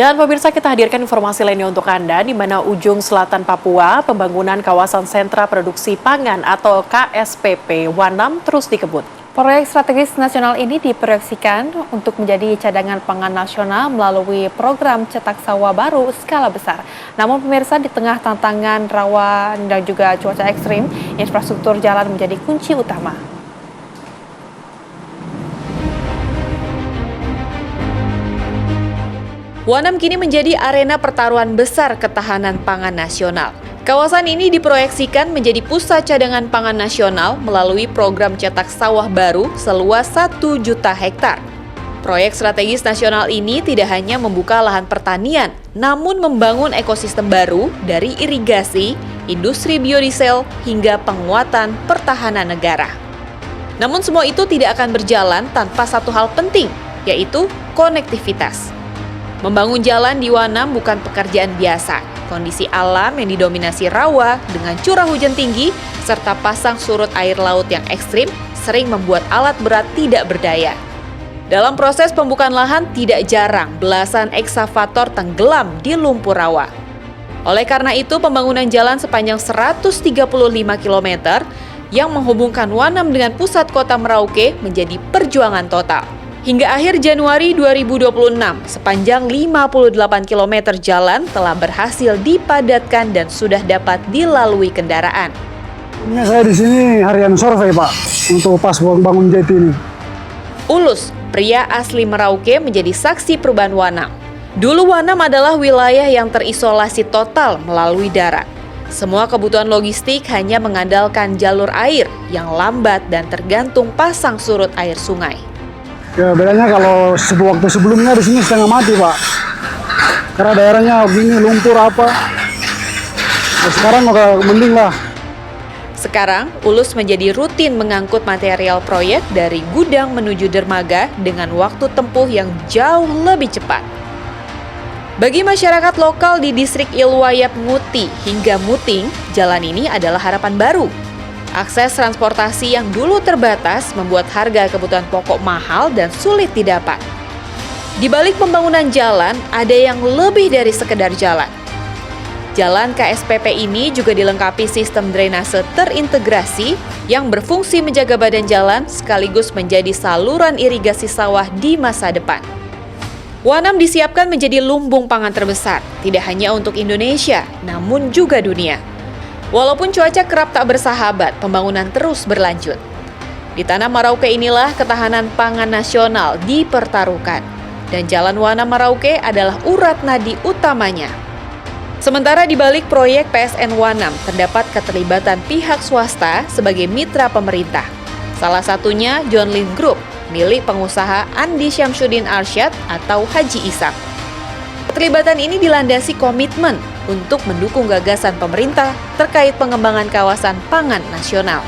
Dan pemirsa, kita hadirkan informasi lainnya untuk Anda, di mana ujung selatan Papua, pembangunan kawasan sentra produksi pangan atau KSPP Wanam terus dikebut. Proyek strategis nasional ini diproyeksikan untuk menjadi cadangan pangan nasional melalui program cetak sawah baru skala besar. Namun pemirsa, di tengah tantangan rawan dan juga cuaca ekstrim, infrastruktur jalan menjadi kunci utama. Wanam kini menjadi arena pertaruhan besar ketahanan pangan nasional. Kawasan ini diproyeksikan menjadi pusat cadangan pangan nasional melalui program cetak sawah baru seluas 1 juta hektar. Proyek strategis nasional ini tidak hanya membuka lahan pertanian, namun membangun ekosistem baru dari irigasi, industri biodiesel, hingga penguatan pertahanan negara. Namun semua itu tidak akan berjalan tanpa satu hal penting, yaitu konektivitas. Membangun jalan di Wanam bukan pekerjaan biasa. Kondisi alam yang didominasi rawa dengan curah hujan tinggi serta pasang surut air laut yang ekstrim sering membuat alat berat tidak berdaya. Dalam proses pembukaan lahan tidak jarang belasan eksavator tenggelam di lumpur rawa. Oleh karena itu, pembangunan jalan sepanjang 135 km yang menghubungkan Wanam dengan pusat kota Merauke menjadi perjuangan total. Hingga akhir Januari 2026, sepanjang 58 km jalan telah berhasil dipadatkan dan sudah dapat dilalui kendaraan. Ini saya di sini harian survei, Pak, untuk pas bangun jati ini. Ulus, pria asli Merauke, menjadi saksi perubahan Wanam. Dulu Wanam adalah wilayah yang terisolasi total melalui darat. Semua kebutuhan logistik hanya mengandalkan jalur air yang lambat dan tergantung pasang surut air sungai. Ya, bedanya kalau waktu sebelumnya di sini setengah mati, Pak. Karena daerahnya begini lumpur apa. Nah, sekarang udah mending lah. Sekarang, Ulus menjadi rutin mengangkut material proyek dari gudang menuju dermaga dengan waktu tempuh yang jauh lebih cepat. Bagi masyarakat lokal di distrik Ilwayap Nguti hingga Muting, jalan ini adalah harapan baru. Akses transportasi yang dulu terbatas membuat harga kebutuhan pokok mahal dan sulit didapat. Di balik pembangunan jalan, ada yang lebih dari sekedar jalan. Jalan KSPP ini juga dilengkapi sistem drainase terintegrasi yang berfungsi menjaga badan jalan sekaligus menjadi saluran irigasi sawah di masa depan. Wanam disiapkan menjadi lumbung pangan terbesar, tidak hanya untuk Indonesia, namun juga dunia. Walaupun cuaca kerap tak bersahabat, pembangunan terus berlanjut. Di tanah Merauke inilah ketahanan pangan nasional dipertaruhkan. Dan Jalan Wanam Merauke adalah urat nadi utamanya. Sementara di balik proyek PSN Wanam terdapat keterlibatan pihak swasta sebagai mitra pemerintah. Salah satunya John Lin Group, milik pengusaha Andi Syamsuddin Arsyad atau Haji Ishak. Keterlibatan ini dilandasi komitmen untuk mendukung gagasan pemerintah terkait pengembangan kawasan pangan nasional.